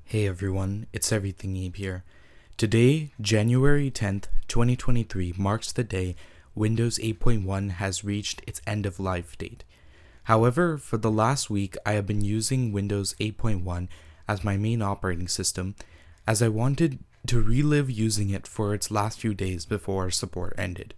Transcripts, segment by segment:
Hey everyone, it's Everything Abe here. Today, January 10th, 2023 marks the day Windows 8.1 has reached its end of life date. However, for the last week I have been using Windows 8.1 as my main operating system as I wanted to relive using it for its last few days before support ended.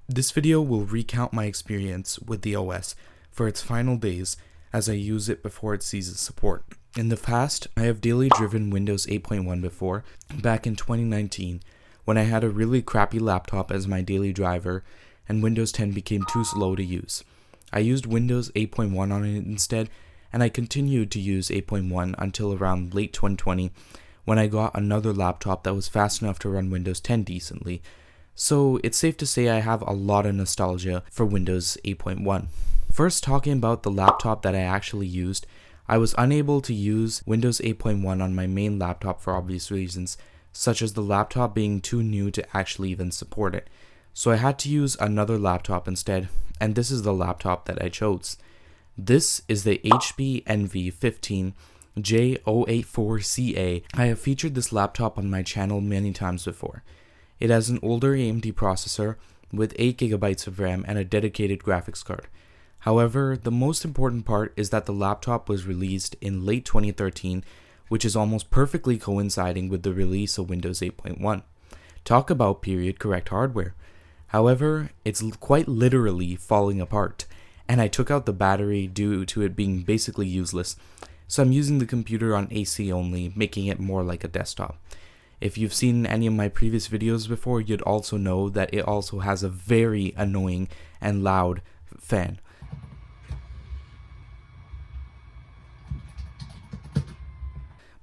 This video will recount my experience with the OS for its final days as I use it before it ceases support. In the past, I have daily driven Windows 8.1 before, back in 2019, when I had a really crappy laptop as my daily driver and Windows 10 became too slow to use. I used Windows 8.1 on it instead, and I continued to use 8.1 until around late 2020 when I got another laptop that was fast enough to run Windows 10 decently. So it's safe to say I have a lot of nostalgia for Windows 8.1. First, talking about the laptop that I actually used, I was unable to use Windows 8.1 on my main laptop for obvious reasons, such as the laptop being too new to actually even support it. So I had to use another laptop instead, and this is the laptop that I chose. This is the HP Envy 15 J084CA. I have featured this laptop on my channel many times before. It has an older AMD processor with 8GB of RAM and a dedicated graphics card. However, the most important part is that the laptop was released in late 2013, which is almost perfectly coinciding with the release of Windows 8.1. Talk about period correct hardware. However, it's quite literally falling apart, and I took out the battery due to it being basically useless, so I'm using the computer on AC only, making it more like a desktop. If you've seen any of my previous videos before, you'd also know that it also has a very annoying and loud fan.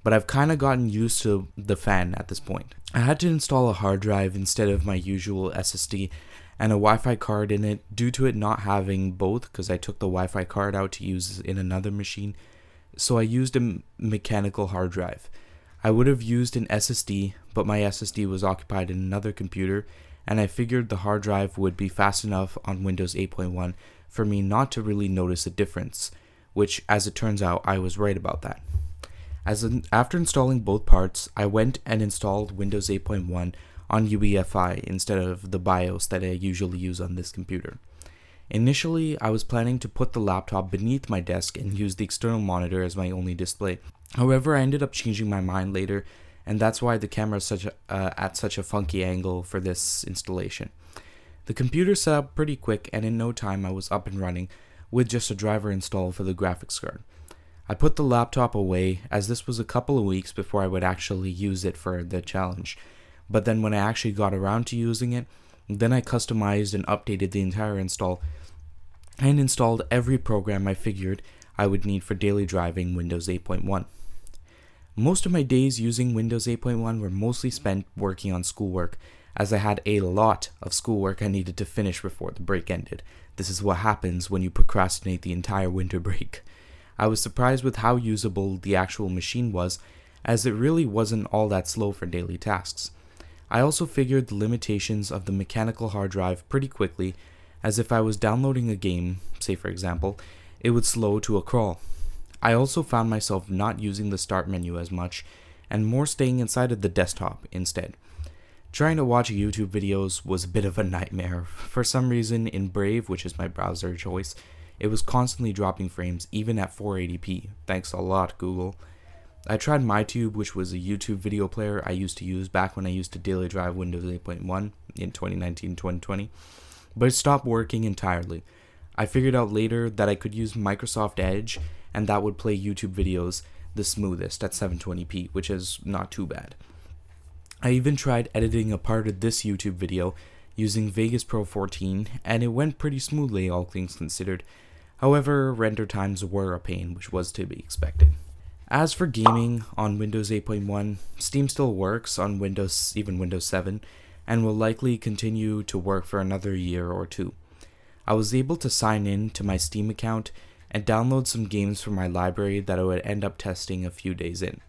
But I've kind of gotten used to the fan at this point. I had to install a hard drive instead of my usual SSD and a Wi-Fi card in it due to it not having both, because I took the Wi-Fi card out to use in another machine. So I used a mechanical hard drive. I would have used an SSD, but my SSD was occupied in another computer, and I figured the hard drive would be fast enough on Windows 8.1 for me not to really notice a difference, which, as it turns out, I was right about that. After installing both parts, I went and installed Windows 8.1 on UEFI instead of the BIOS that I usually use on this computer. Initially, I was planning to put the laptop beneath my desk and use the external monitor as my only display. However, I ended up changing my mind later, and that's why the camera is at such a funky angle for this installation. The computer set up pretty quick, and in no time I was up and running with just a driver installed for the graphics card. I put the laptop away as this was a couple of weeks before I would actually use it for the challenge, but then when I actually got around to using it, then I customized and updated the entire install and installed every program I figured I would need for daily driving Windows 8.1. Most of my days using Windows 8.1 were mostly spent working on schoolwork, as I had a lot of schoolwork I needed to finish before the break ended. This is what happens when you procrastinate the entire winter break. I was surprised with how usable the actual machine was, as it really wasn't all that slow for daily tasks. I also figured the limitations of the mechanical hard drive pretty quickly, as if I was downloading a game, say for example, it would slow to a crawl. I also found myself not using the start menu as much, and more staying inside of the desktop instead. Trying to watch YouTube videos was a bit of a nightmare. For some reason, in Brave, which is my browser choice, it was constantly dropping frames, even at 480p. Thanks a lot, Google. I tried MyTube, which was a YouTube video player I used to use back when I used to daily drive Windows 8.1 in 2019-2020, but it stopped working entirely. I figured out later that I could use Microsoft Edge, and that would play YouTube videos the smoothest at 720p, which is not too bad. I even tried editing a part of this YouTube video using Vegas Pro 14, and it went pretty smoothly, all things considered. However, render times were a pain, which was to be expected. As for gaming on Windows 8.1, Steam still works on even Windows 7, and will likely continue to work for another year or two. I was able to sign in to my Steam account and download some games from my library that I would end up testing a few days in.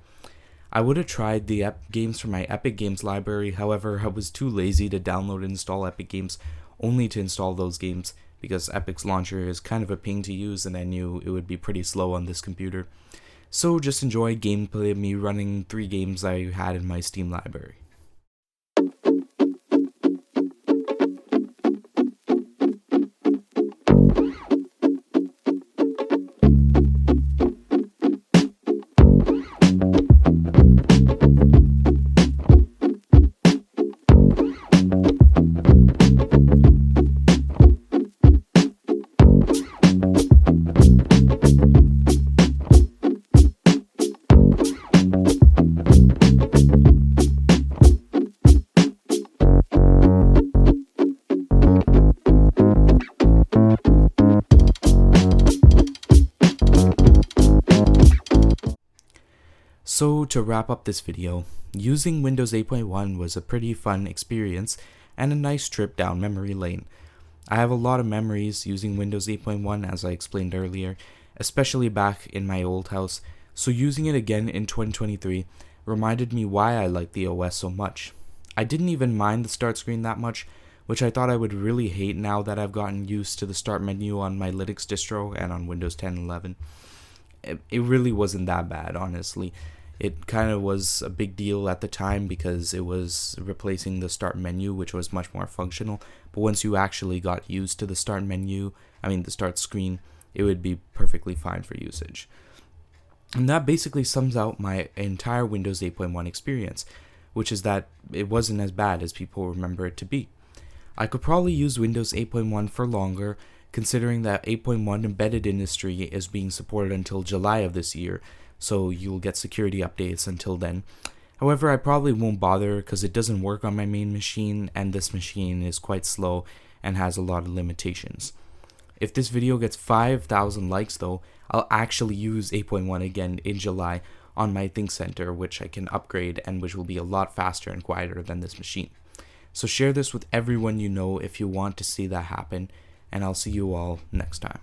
I would have tried the games from my Epic Games library, however, I was too lazy to download and install Epic Games only to install those games, because Epic's launcher is kind of a pain to use and I knew it would be pretty slow on this computer. So just enjoy gameplay of me running 3 games I had in my Steam library. So to wrap up this video, using Windows 8.1 was a pretty fun experience and a nice trip down memory lane. I have a lot of memories using Windows 8.1 as I explained earlier, especially back in my old house, so using it again in 2023 reminded me why I like the OS so much. I didn't even mind the start screen that much, which I thought I would really hate now that I've gotten used to the start menu on my Linux distro and on Windows 10 and 11. It really wasn't that bad, honestly. It kind of was a big deal at the time because it was replacing the start menu, which was much more functional. But once you actually got used to the start menu, the start screen, it would be perfectly fine for usage. And that basically sums out my entire Windows 8.1 experience, which is that it wasn't as bad as people remember it to be. I could probably use Windows 8.1 for longer, considering that 8.1 embedded industry is being supported until July of this year, so you'll get security updates until then. However, I probably won't bother because it doesn't work on my main machine, and this machine is quite slow and has a lot of limitations. If this video gets 5,000 likes though, I'll actually use 8.1 again in July on my ThinkCenter, which I can upgrade and which will be a lot faster and quieter than this machine. So share this with everyone you know if you want to see that happen, and I'll see you all next time.